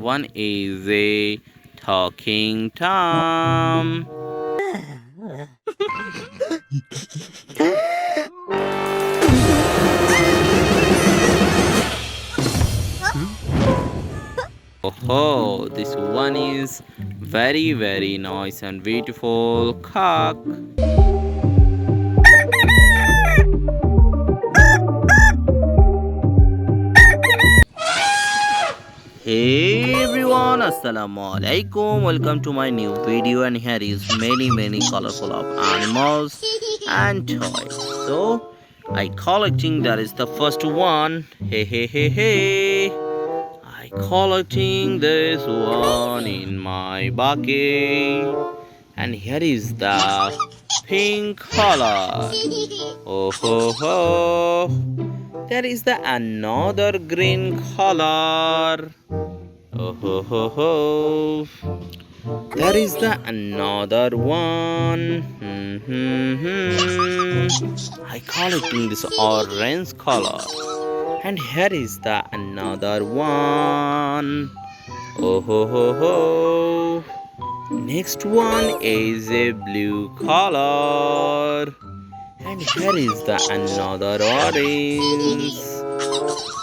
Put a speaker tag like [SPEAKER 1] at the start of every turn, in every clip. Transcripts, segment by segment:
[SPEAKER 1] one is a talking Tom. Oh, this one is very nice and beautiful cock. Hey everyone, assalamu alaikum. Welcome to my new video, and here is many colorful of animals and toys. So I collecting, that is the first one. Hey. I collecting this one in my bucket, and here is the pink color. Oh ho. There is the another green color. Oh ho. There is the another one. I collecting this orange color. And here is the another one. Oh ho. Next one is a blue color. And here is the another orange.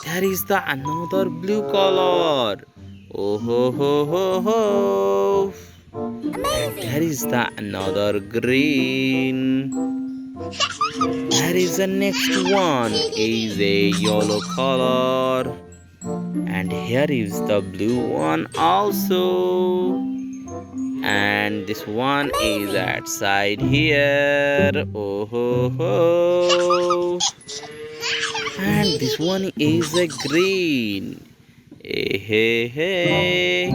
[SPEAKER 1] There is the another blue color. Oh ho. And there is the another green. There is the next one is a yellow color. And here is the blue one also. And this one is outside here. Oh ho. And this one is a green. Hey.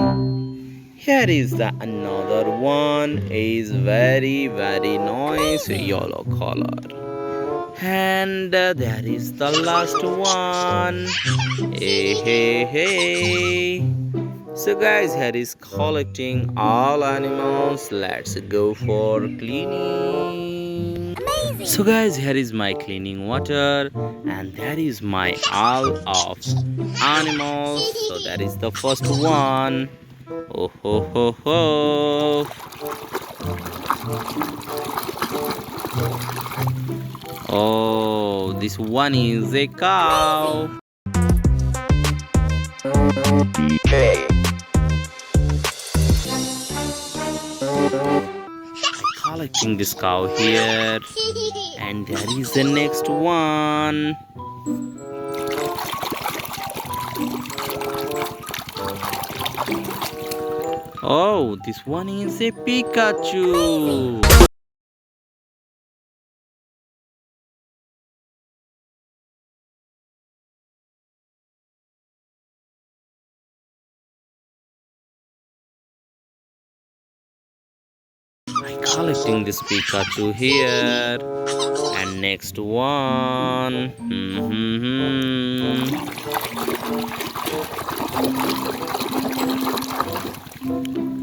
[SPEAKER 1] Here is the another one is very nice yellow color. And there is the last one. Hey. So guys, here is collecting all animals. Let's go for cleaning. So guys, here is my cleaning water, and there is my all of animals. So that is the first one. Oh ho. Oh, this one is a cow. Collecting this cow here, and there is the next one. Oh, this one is a Pikachu. I'm collecting this Pikachu here, and next one.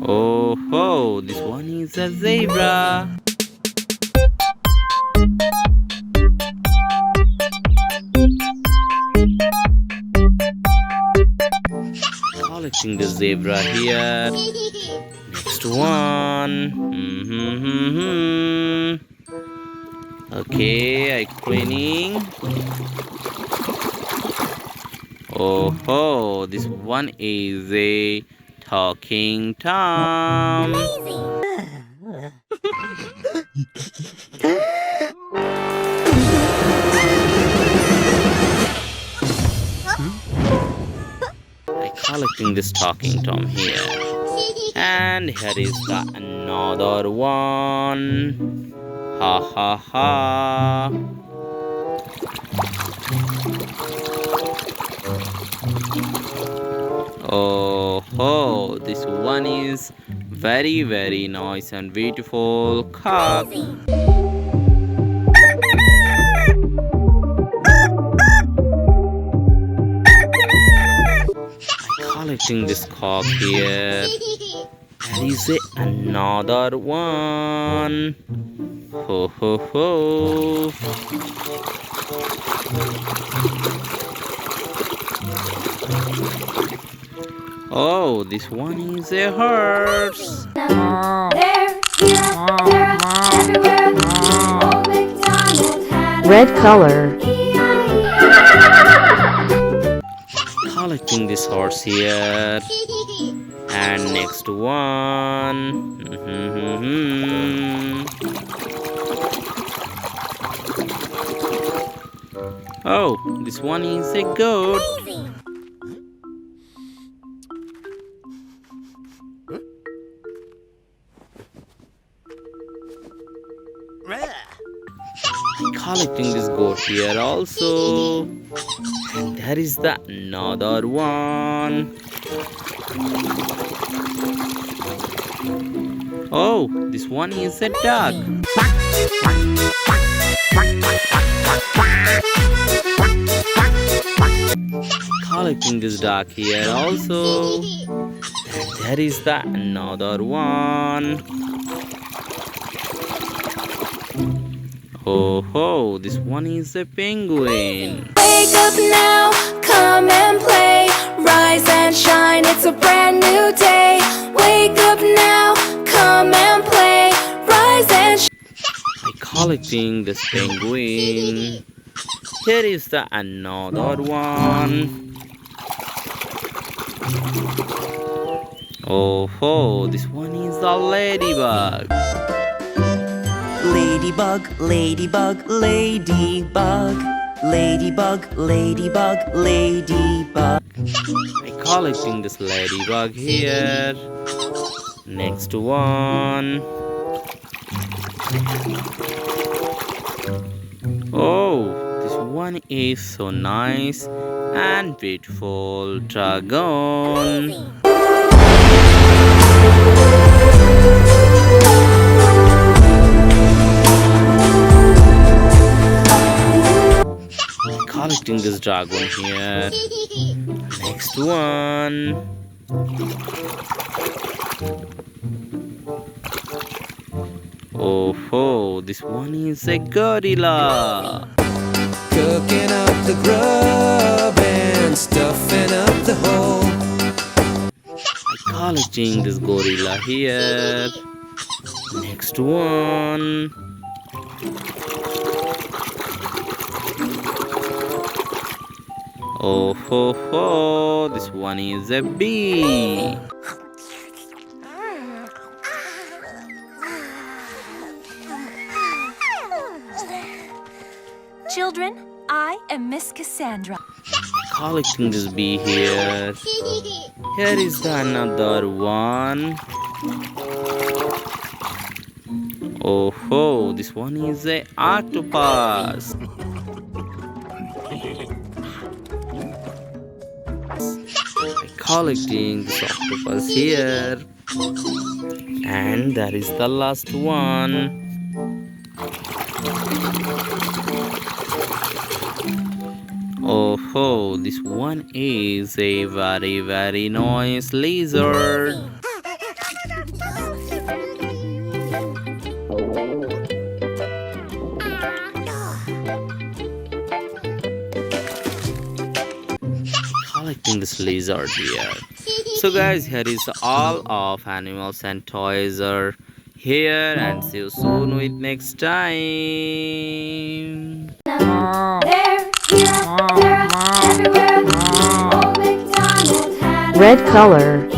[SPEAKER 1] Oh ho, this one is a zebra. Collecting the zebra here. Next one. Okay, I cleaning. Oh ho, this one is a talking Tom. I collecting this talking Tom here. And here is the another one. Ha. Oh ho, this one is very nice and beautiful cock. I'm collecting this cock here. There is another one. Ho. Oh, this one is a horse.
[SPEAKER 2] Red color.
[SPEAKER 1] Collecting this horse here. And next one. Oh, this one is a goat. Collecting this goat here also. And there is the another one. Oh, this one is a duck. Collecting this duck here also. And there is the another one. Oh ho, this one is a penguin.
[SPEAKER 3] Wake up now, come and play. Rise and shine, it's a brand new day. Wake up now, come and play. Rise and
[SPEAKER 1] By collecting this penguin, here is the another one. Oh ho, this one is a ladybug.
[SPEAKER 4] Ladybug, ladybug, ladybug. Ladybug, ladybug, ladybug.
[SPEAKER 1] By collecting this ladybug here. Next one. Oh, this one is so nice and beautiful dragon. Collecting this dragon here. Next one. Oh ho, this one is a gorilla.
[SPEAKER 5] Cooking up the grub and stuffing up the hole.
[SPEAKER 1] Collecting this gorilla here. Next one. Oh ho ho, this one is a bee.
[SPEAKER 3] children, I am Miss Cassandra.
[SPEAKER 1] Collecting this bee here. Here is the another one. Oh ho, this one is a octopus. Collecting this octopus here. And that is the last one. Oh ho, this one is a very nice lizard. Collecting this lizard here. So guys, here is all of animals and toys are here, and see you soon with next time.
[SPEAKER 2] Red color.